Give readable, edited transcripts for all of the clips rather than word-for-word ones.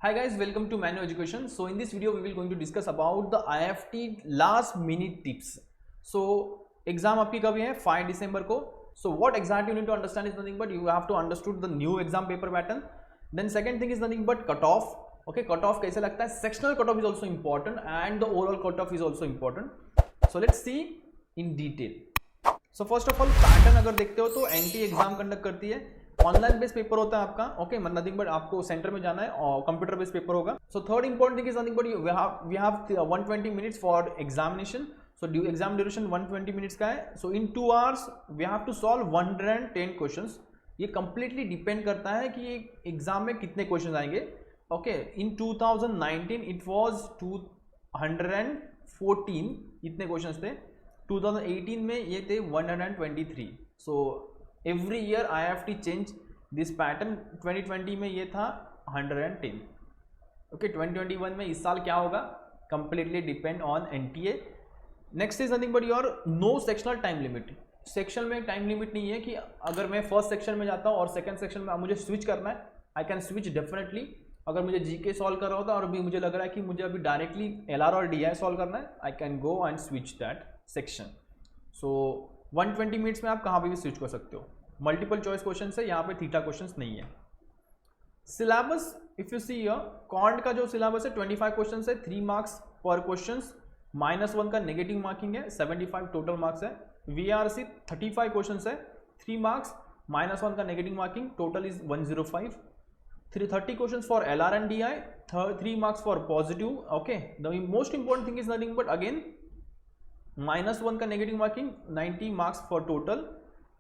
Hi guys, welcome to Manu Education. So in this video we will going to discuss about the IFT last minute tips. So exam आपकी कभी है 5 December को. So what exactly you need to understand is nothing but you have to understood the new exam paper pattern. Then second thing is nothing but cutoff. Okay, cutoff कैसे लगता है? Sectional cutoff is also important and the overall cutoff is also important. So let's see in detail. So first of all pattern अगर देखते हो तो NT exam conduct करती है. Online based paper होता है आपका. ओके, नथिंग बट आपको सेंटर में जाना है और कंप्यूटर बेस्ड पेपर होगा. So third important thing is nothing but we have 120 minutes for examination. So exam duration 120 minutes का है. So in 2 hours we have to solve 110 questions. ये completely depend करता है कि एग्जाम में कितने क्वेश्चन आएंगे. ओके, इन 2019 इट वाज 214 इतने क्वेश्चंस थे. 2018 में ये थे 123. So every year IFT change this pattern. 2020 में ये था 110. ओके, 2021 में इस साल क्या होगा completely depend on NTA. Next is nothing but your no sectional time limit. Section में टाइम लिमिट नहीं है कि अगर मैं फर्स्ट सेक्शन में जाता हूँ और सेकंड सेक्शन में मुझे स्विच करना है, आई कैन स्विच डेफिनेटली. अगर मुझे GK सॉल्व कर रहा होता और अभी मुझे लग रहा है कि मुझे अभी डायरेक्टली LR और DI सॉल्व करना है, I can go and switch that section. So 120 minutes में आप कहाँ पे भी स्विच कर सकते हो. मल्टीपल चॉइस क्वेश्चन है, यहाँ पे थीटा क्वेश्चंस नहीं है. Syllabus if you see here, can't का जो सिलेबस है 25 क्वेश्चन है, 3 मार्क्स पर क्वेश्चन, -1 का नेगेटिव मार्किंग है, 75 टोटल मार्क्स है. VRC 35 क्वेश्चन है, 3 मार्क्स, -1 का negative marking, total is 105. 330 question for LR and DI, 3 marks for positive. Okay, the most important thing is nothing but again -1 का negative marking, 90 marks for total.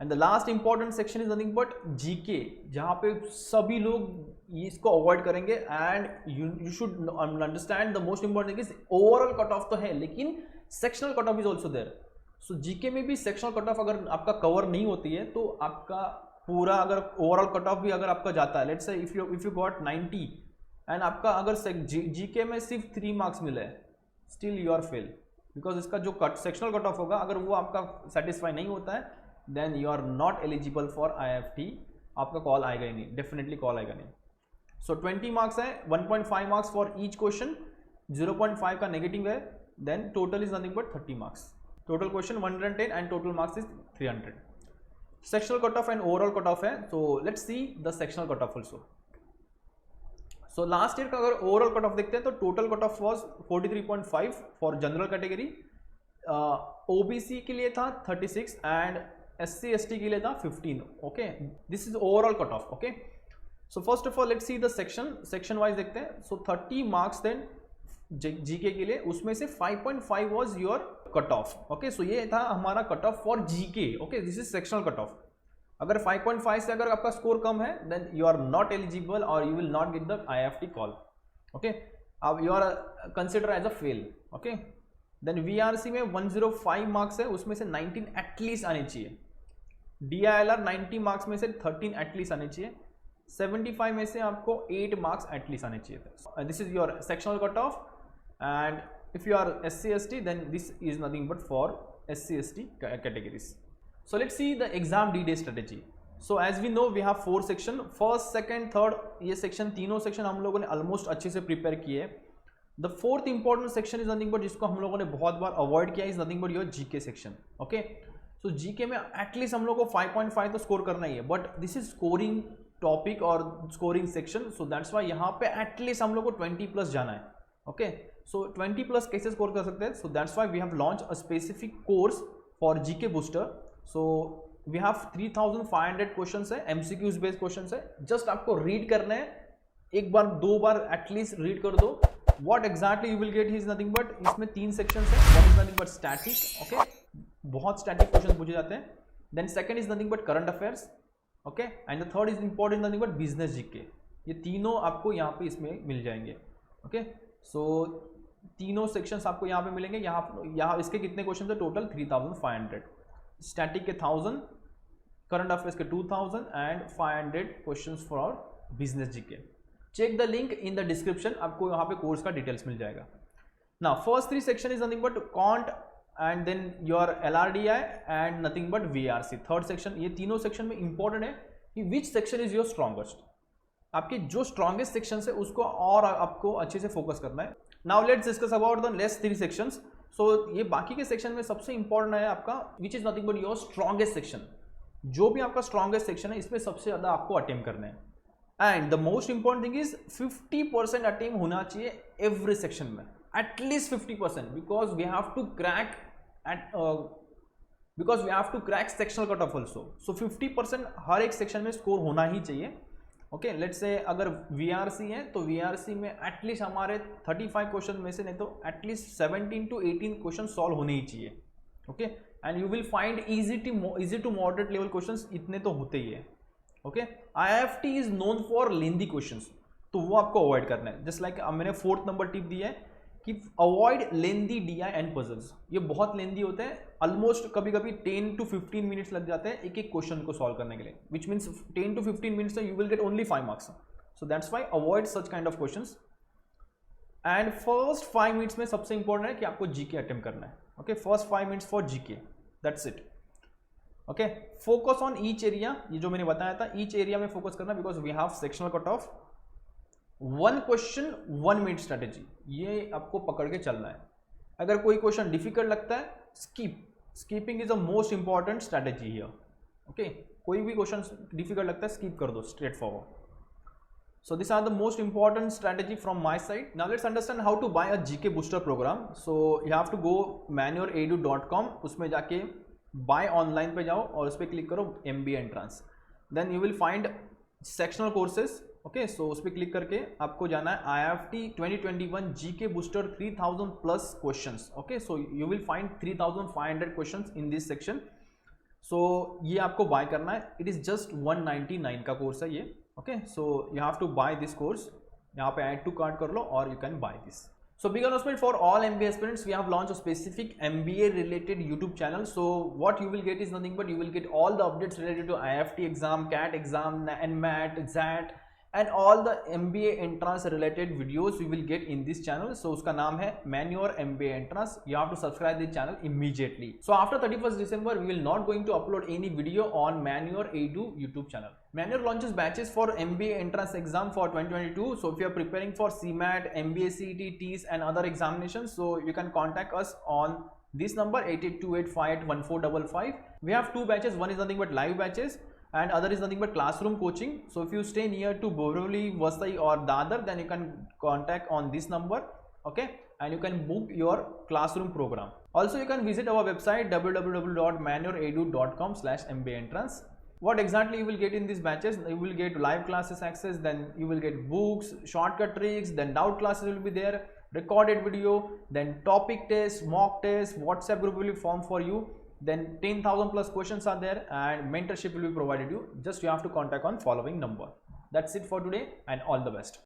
And the last important section is nothing but GK, जहाँ पे सभी लोग इसको avoid करेंगे. And you should understand the most important thing is overall cut off तो है लेकिन sectional cut off is also there. So GK में भी सेक्शनल कट ऑफ अगर आपका कवर नहीं होती है तो आपका पूरा अगर ओवरऑल कट ऑफ भी अगर आपका जाता है, let's say if you got 90 and आपका अगर GK में सिर्फ 3 मार्क्स मिले, still you are fail. Because इसका जो सेक्शनल कट ऑफ होगा अगर वो आपका सेटिस्फाई नहीं होता है then you are not eligible for IFT. आपका कॉल आएगा ही नहीं, डेफिनेटली कॉल आएगा नहीं. सो 20 मार्क्स है, 1.5 मार्क्स फॉर ईच क्वेश्चन, 0.5 का नेगेटिव है. Then total is nothing but 30 marks. Total question 110 and total marks is 300. Sectional cut off and overall cut off है. So let's see the sectional cut off also. So last year का अगर overall cut off देखते हैं तो total cut off was 43.5 for general category. OBC के लिए था 36 and SC ST के लिए था 15. Okay, this is overall cut off. Okay, so first of all let's see the section wise देखते हैं. सो 30 मार्क्स देन GK के लिए, उसमें से 5.5 was your cut off. Okay, so ये था हमारा cut off for GK. Okay, this is sectional cut off. अगर 5.5 से अगर आपका स्कोर कम है then you are not eligible और you will not get the IFT call. Okay, अब you are consider as a fail. Okay, then VRC में 105 marks है, उसमें से 19 एटलीस्ट आने चाहिए. DILR 90 मार्क्स में से 13 एटलीस्ट आने चाहिए. 75 में से आपको 8 मार्क्स एटलीस्ट आने चाहिए. This is your sectional cut off. And if you are SC ST then this is nothing but for SC ST categories. So let's see the exam D-Day strategy. So as we know we have 4 section, first, second, third. ये section तीनों section हम लोगों ने almost अच्छे से prepare किए. The fourth important section is nothing but जिसको हम लोगों ने बहुत बार avoid किया is nothing but your GK section. Okay, so GK में at least हम लोगों को 5.5 तो score करना ही है, but this is scoring topic और scoring section, so that's why यहाँ पे at least हम लोग को 20 plus जाना है. Okay, so 20 plus कैसे score कर सकते हैं? So that's why we have launched a specific course for GK booster. So we have 3500 question है, MCQs बेस्ड क्वेश्चन है. जस्ट आपको रीड करना है, एक बार 2 बार एटलीस्ट रीड कर दो. What exactly you will get is nothing but इसमें 3 section है. One is nothing but static. Okay, बहुत स्टैटिक क्वेश्चन पूछे जाते हैं. Then second is nothing but current affairs. Okay, and the third is important nothing but business GK. ये तीनों आपको यहाँ पे इसमें मिल जाएंगे. ओके, सो तीनों सेक्शंस आपको यहाँ पे मिलेंगे. यहाँ इसके कितने क्वेश्चन है? टोटल 3500. स्टैटिक के 1000, करंट अफेयर्स के 2000 and 500 questions for business GK. Check the link in the description, आपको यहाँ पे कोर्स का डिटेल्स मिल जाएगा. ना first 3 section is nothing but quant and then your LRDI and nothing but VRC. Third section, ये तीनों सेक्शन में इंपॉर्टेंट है कि which section is your strongest. आपके जो स्ट्रॉन्गेस्ट सेक्शन है उसको और आपको अच्छे से फोकस करना है. Now let's discuss about the less 3 sections. So ये बाकी के सेक्शन में सबसे इंपॉर्टेंट है आपका which is nothing but your strongest section. जो भी आपका स्ट्रॉन्गेस्ट सेक्शन है इसमें सबसे ज़्यादा आपको अटेम्प्ट करना है. And the most important thing is 50% attempt होना चाहिए एवरी सेक्शन में, at least 50%, because we have to crack at because we have to crack sectional cut off also. So 50% हर एक सेक्शन में स्कोर होना ही चाहिए. ओके, लेट्स से अगर VRC है तो VRC में एटलीस्ट हमारे 35 क्वेश्चन में से नहीं तो एटलीस्ट 17 to 18 क्वेश्चन सॉल्व होने ही चाहिए. Okay, and you will find easy to moderate level questions इतने तो होते ही है. Okay, IIFT is known for lengthy questions, तो वो आपको अवॉइड करना है. जस्ट लाइक मैंने 4th नंबर टिप दी है कि avoid lengthy DI and puzzles. ये बहुत लेंदी होते हैं, ऑलमोस्ट कभी कभी 10 to 15 मिनट्स लग जाते हैं एक एक क्वेश्चन को सॉल्व करने के लिए, which means 10 to 15 minutes you will get only 5 marks. So that's why avoid such kind of questions. And first 5 minutes में सबसे इंपॉर्टेंट है कि आपको GK अटेम्प्ट करना है. Okay, first 5 minutes for GK, that's it. Okay, focus on each area. ये जो मैंने बताया था ईच एरिया में फोकस करना, because we have sectional cut off. 1 question 1 minute strategy, ये आपको पकड़ के चलना है. अगर कोई क्वेश्चन डिफिकल्ट लगता है skipping is the most important strategy here. Okay, कोई भी क्वेश्चन डिफिकल्ट लगता है स्कीप कर दो, straightforward. So this are the most important strategy from my side. Now let's understand how to buy a GK booster programme. So you have to go manuredu.com, उसमें जाके by online पे जाओ और उस पर click करो MBA entrance. Then you will find sectional courses. Okay, so उस पर क्लिक करके आपको जाना है IIFT 2021 GK booster 3000 plus questions. Okay, so you will find 3500 questions in this section. So ये आपको बाय करना है. इट इज जस्ट 199 का कोर्स है ये. Okay, so you have to buy this course. यहाँ पे ऐड टू कार्ट कर लो और you can buy this. So big announcement for all MBA aspirants, we have launched a specific MBA related YouTube channel. So what you will get is nothing but you will get all the updates related to IIFT exam, CAT exam, NMAT, XAT and all the MBA entrance related videos you will get in this channel. So उसका नाम है Manure MBA Entrance. You have to subscribe this channel immediately. So after 31st December, we will not going to upload any video on Manure Edu YouTube channel. Manure launches batches for MBA entrance exam for 2022. So if you are preparing for CMAT, MBA CET, TEAS and other examinations, so you can contact us on this number 8828581455. We have 2 batches. One is nothing but live batches and other is nothing but classroom coaching. So if you stay near to Borivali, Vasai or Dadar, then you can contact on this number. Okay, and you can book your classroom program. Also you can visit our website www.manureedu.com/MBA entrance. What exactly you will get in these batches? You will get live classes access, then you will get books, shortcut tricks, then doubt classes will be there, recorded video, then topic test, mock test, WhatsApp group will be formed for you, then 10,000 plus questions are there and mentorship will be provided you. Just you have to contact on following number. That's it for today and all the best.